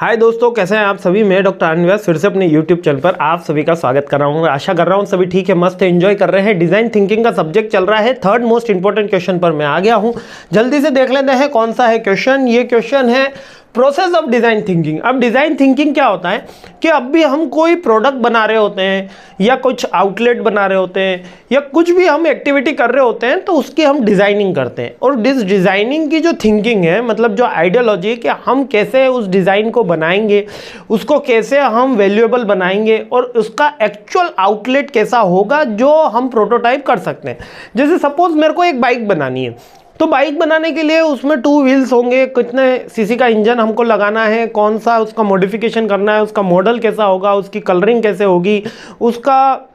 हाय दोस्तों, कैसे हैं आप सभी। मैं डॉक्टर अनव्यास फिर से अपने यूट्यूब चैनल पर आप सभी का स्वागत कर रहा हूं। आशा कर रहा हूं सभी ठीक है, मस्त एंजॉय कर रहे हैं। डिजाइन थिंकिंग का सब्जेक्ट चल रहा है। थर्ड मोस्ट इंपॉर्टेंट क्वेश्चन पर मैं आ गया हूं। जल्दी से देख लेते हैं कौन सा है क्वेश्चन। ये क्वेश्चन है प्रोसेस ऑफ डिजाइन थिंकिंग। अब डिजाइन थिंकिंग क्या होता है कि अब भी हम कोई प्रोडक्ट बना रहे होते हैं या कुछ आउटलेट बना रहे होते हैं या कुछ भी हम एक्टिविटी कर रहे होते हैं तो उसकी हम डिजाइनिंग करते हैं। और इस डिजाइनिंग की जो थिंकिंग है, मतलब जो आइडियोलॉजी है कि हम कैसे उस डिजाइन को बनाएंगे, उसको कैसे हम वैल्यूएबल बनाएंगे और उसका एक्चुअल आउटलेट कैसा होगा जो हम प्रोटोटाइप कर सकते हैं। जैसे सपोज मेरे को एक बाइक बनानी है, तो बाइक बनाने के लिए उसमें 2 व्हील्स होंगे, कितने सीसी का इंजन हमको लगाना है, कौन सा उसका मॉडिफिकेशन करना है, उसका मॉडल कैसा होगा, उसकी कलरिंग कैसे होगी, उसका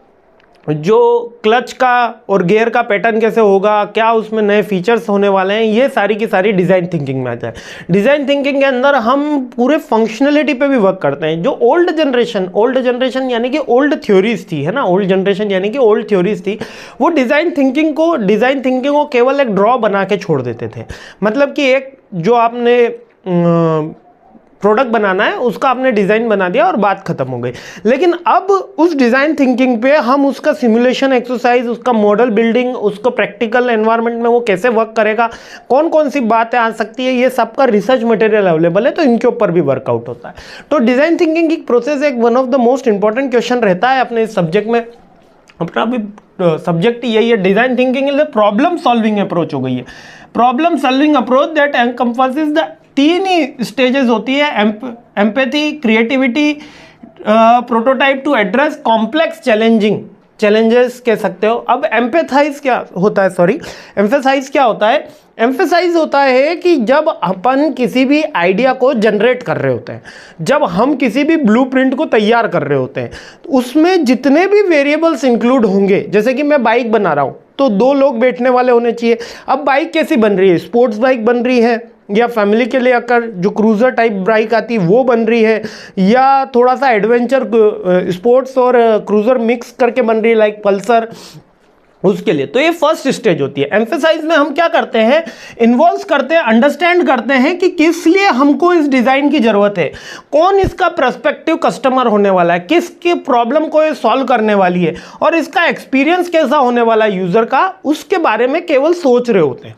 जो क्लच का और गियर का पैटर्न कैसे होगा, क्या उसमें नए फीचर्स होने वाले हैं, ये सारी की सारी डिज़ाइन थिंकिंग में आता है। डिज़ाइन थिंकिंग के अंदर हम पूरे फंक्शनलिटी पे भी वर्क करते हैं। जो ओल्ड जनरेशन यानी कि ओल्ड थ्योरीज थी, है ना, ओल्ड जनरेशन यानी कि ओल्ड थ्योरीज थी, वो डिज़ाइन थिंकिंग को केवल एक ड्रॉ बना के छोड़ देते थे। मतलब कि एक जो आपने प्रोडक्ट बनाना है उसका आपने डिज़ाइन बना दिया और बात खत्म हो गई। लेकिन अब उस डिज़ाइन थिंकिंग पे हम उसका सिमुलेशन एक्सरसाइज, उसका मॉडल बिल्डिंग, उसको प्रैक्टिकल एनवायरनमेंट में वो कैसे वर्क करेगा, कौन कौन सी बातें आ सकती है, ये सबका रिसर्च मटेरियल अवेलेबल है, तो इनके ऊपर भी वर्कआउट होता है। तो डिज़ाइन थिंकिंग की प्रोसेस एक one of the most important question रहता है अपने इस सब्जेक्ट में। अपना भी सब्जेक्ट यही है। Design thinking is problem solving approach हो गई है। Problem solving approach that encompasses the 3 ही स्टेजेस होती है: empathy, creativity, prototype to address complex challenges कह सकते हो। अब एम्पैथाइज क्या होता है, एम्फेसाइज क्या होता है? एम्फेसाइज होता है कि जब अपन किसी भी आइडिया को जनरेट कर रहे होते हैं, जब हम किसी भी ब्लूप्रिंट को तैयार कर रहे होते हैं, उसमें जितने भी वेरिएबल्स इंक्लूड होंगे, जैसे कि मैं बाइक बना रहा हूं तो 2 लोग बैठने वाले होने चाहिए। अब बाइक कैसी बन रही है? स्पोर्ट्स बाइक बन रही है या फैमिली के लिए अगर जो क्रूजर टाइप बाइक आती है वो बन रही है, या थोड़ा सा एडवेंचर स्पोर्ट्स और क्रूजर मिक्स करके बन रही है लाइक पल्सर, उसके लिए। तो ये फर्स्ट स्टेज होती है। एम्फेसाइज में हम क्या करते हैं? इन्वॉल्व करते हैं, अंडरस्टैंड करते हैं कि किस लिए हमको इस डिजाइन की जरूरत है, कौन इसका प्रोस्पेक्टिव कस्टमर होने वाला है, किसके प्रॉब्लम को ये सॉल्व करने वाली है और इसका एक्सपीरियंस कैसा होने वाला है यूजर का, उसके बारे में केवल सोच रहे होते हैं।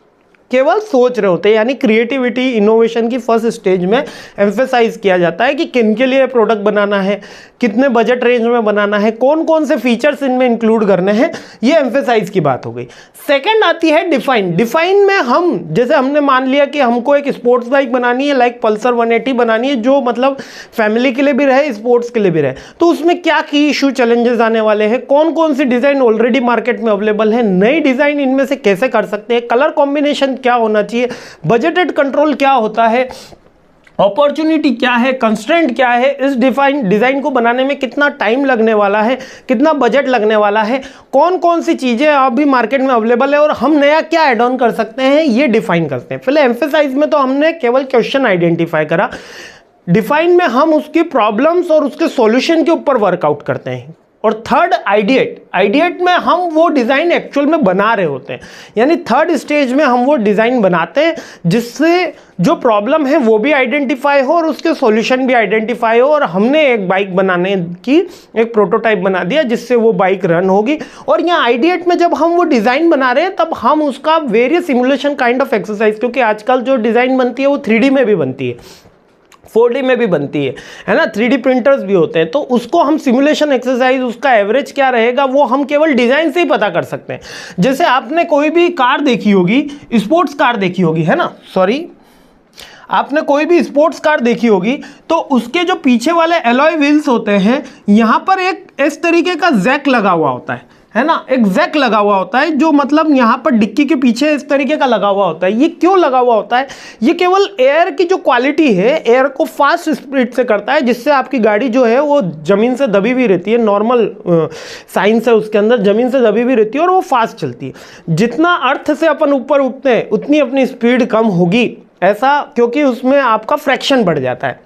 यानी क्रिएटिविटी, इनोवेशन की फर्स्ट स्टेज में एम्फेसाइज किया जाता है कि किन के लिए प्रोडक्ट बनाना है, कितने बजट रेंज में बनाना है, कौन कौन से फीचर्स इनमें इंक्लूड करने हैं, ये एम्फेसाइज की बात हो गई। सेकंड आती है डिफाइन। डिफाइन में हम, जैसे हमने मान लिया कि हमको एक स्पोर्ट्स बाइक बनानी है लाइक पल्सर 180 बनानी है, जो मतलब फैमिली के लिए भी रहे, स्पोर्ट्स के लिए भी रहे, तो उसमें क्या की इशू चैलेंजेस आने वाले हैं, कौन कौन सी डिजाइन ऑलरेडी मार्केट में अवेलेबल है, नई डिजाइन इनमें से कैसे कर सकते हैं, कलर कॉम्बिनेशन क्या होना चाहिए, बजटेड कंट्रोल क्या होता है, अपॉर्चुनिटी क्या है, कंस्ट्रेंट क्या है, इस डिजाइन को बनाने में कितना टाइम लगने वाला है, कितना बजट लगने वाला है, कौन कौन सी चीजें अभी मार्केट में अवेलेबल है और हम नया क्या ऐड ऑन कर सकते हैं, ये डिफाइन करते हैं। पहले एम्फेसाइज में तो हमने केवल क्वेश्चन आइडेंटिफाई करा। डिफाइन में हम उसकी प्रॉब्लम्स और उसके सॉल्यूशन के ऊपर वर्कआउट करते हैं। और थर्ड आइडिएट में हम वो डिज़ाइन एक्चुअल में बना रहे होते हैं। यानी थर्ड स्टेज में हम वो डिज़ाइन बनाते हैं जिससे जो प्रॉब्लम है वो भी आइडेंटिफाई हो और उसके सॉल्यूशन भी आइडेंटिफाई हो, और हमने एक बाइक बनाने की एक प्रोटोटाइप बना दिया जिससे वो बाइक रन होगी। और यहाँ आइडिएट में जब हम वो डिज़ाइन बना रहे हैं तब हम उसका various simulation kind of exercise, क्योंकि आजकल जो डिज़ाइन बनती है वो 3D में भी बनती है, 4D में भी बनती है ना, 3D प्रिंटर्स भी होते हैं, तो उसको हम सिमुलेशन एक्सरसाइज, उसका एवरेज क्या रहेगा वो हम केवल डिजाइन से ही पता कर सकते हैं। जैसे आपने कोई भी कार देखी होगी, स्पोर्ट्स कार देखी होगी, है ना, आपने कोई भी स्पोर्ट्स कार देखी होगी, तो उसके जो पीछे वाले एलॉय व्हील्स होते हैं, यहाँ पर एक इस तरीके का जैक लगा हुआ होता है ना, एक जैक लगा हुआ होता है, जो मतलब यहाँ पर डिक्की के पीछे इस तरीके का लगा हुआ होता है। ये क्यों लगा हुआ होता है? ये केवल एयर की जो क्वालिटी है, एयर को फास्ट स्पीड से करता है, जिससे आपकी गाड़ी जो है वो जमीन से दबी हुई रहती है। नॉर्मल साइंस है उसके अंदर, जमीन से दबी हुई रहती है और वो फास्ट चलती है। जितना अर्थ से अपन ऊपर उठते हैं उतनी अपनी स्पीड कम होगी, ऐसा क्योंकि उसमें आपका फ्रैक्शन बढ़ जाता है।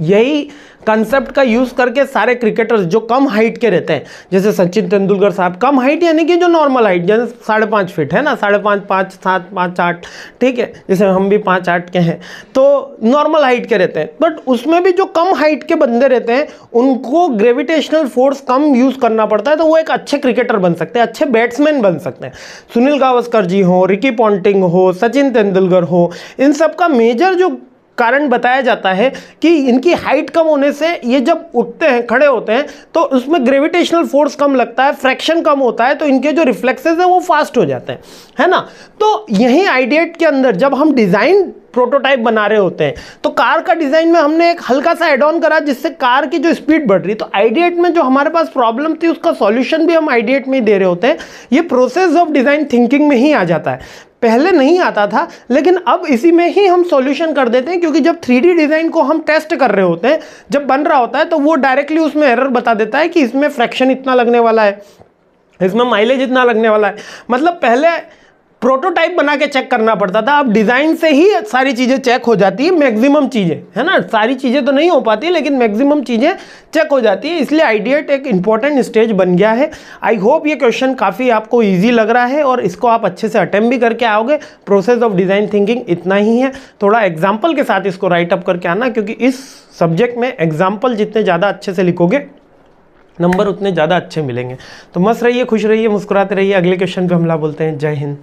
यही कंसेप्ट का यूज करके सारे क्रिकेटर्स जो कम हाइट के रहते हैं, जैसे सचिन तेंदुलकर साहब, कम हाइट यानी कि जो नॉर्मल हाइट, जैसे 5.5 फीट है ना, 5.5, 5, 7, 5, 8, ठीक है, जैसे हम भी 5, 8 के हैं, तो नॉर्मल हाइट के रहते हैं, बट उसमें भी जो कम हाइट के बंदे रहते हैं उनको ग्रेविटेशनल फोर्स कम यूज करना पड़ता है, तो वो एक अच्छे क्रिकेटर बन सकते हैं, अच्छे बैट्समैन बन सकते हैं। सुनील गावस्कर जी हो, रिकी पॉन्टिंग हो, सचिन तेंदुलकर हो, इन सब का मेजर जो कारण बताया जाता है कि इनकी हाइट कम होने से ये जब उठते हैं, खड़े होते हैं, तो उसमें ग्रेविटेशनल फोर्स कम लगता है, फ्रैक्शन कम होता है, तो इनके जो रिफ्लेक्सेस हैं वो फास्ट हो जाते हैं, है ना। तो यही आइडिएट के अंदर जब हम डिजाइन प्रोटोटाइप बना रहे होते हैं, तो कार का डिजाइन में हमने एक हल्का सा एड ऑन करा जिससे कार की जो स्पीड बढ़ रही, तो आइडिएट में जो हमारे पास प्रॉब्लम थी उसका सॉल्यूशन भी हम आइडिएट में ही दे रहे होते हैं। ये प्रोसेस ऑफ डिजाइन थिंकिंग में ही आ जाता है, पहले नहीं आता था, लेकिन अब इसी में ही हम सॉल्यूशन कर देते हैं, क्योंकि जब 3D डिजाइन को हम टेस्ट कर रहे होते हैं, जब बन रहा होता है, तो वो डायरेक्टली उसमें एरर बता देता है कि इसमें फ्रैक्शन इतना लगने वाला है, इसमें माइलेज इतना लगने वाला है। मतलब पहले प्रोटोटाइप बना के चेक करना पड़ता था, अब डिजाइन से ही सारी चीजें चेक हो जाती है, मैक्सिमम चीजें, है ना, सारी चीजें तो नहीं हो पाती लेकिन मैक्सिमम चीजें चेक हो जाती है, इसलिए आइडिएट एक इंपॉर्टेंट स्टेज बन गया है। आई होप ये क्वेश्चन काफी आपको इजी लग रहा है और इसको आप अच्छे से अटेम्प्ट भी करके आओगे। प्रोसेस ऑफ डिजाइन थिंकिंग इतना ही है, थोड़ा एग्जाम्पल के साथ इसको राइट अप करके आना, क्योंकि इस सब्जेक्ट में एग्जाम्पल जितने ज़्यादा अच्छे से लिखोगे नंबर उतने ज़्यादा अच्छे मिलेंगे। तो मस्त रहिए, खुश रहिए, मुस्कुराते रहिए। अगले क्वेश्चन पे हमला बोलते हैं। जय हिंद।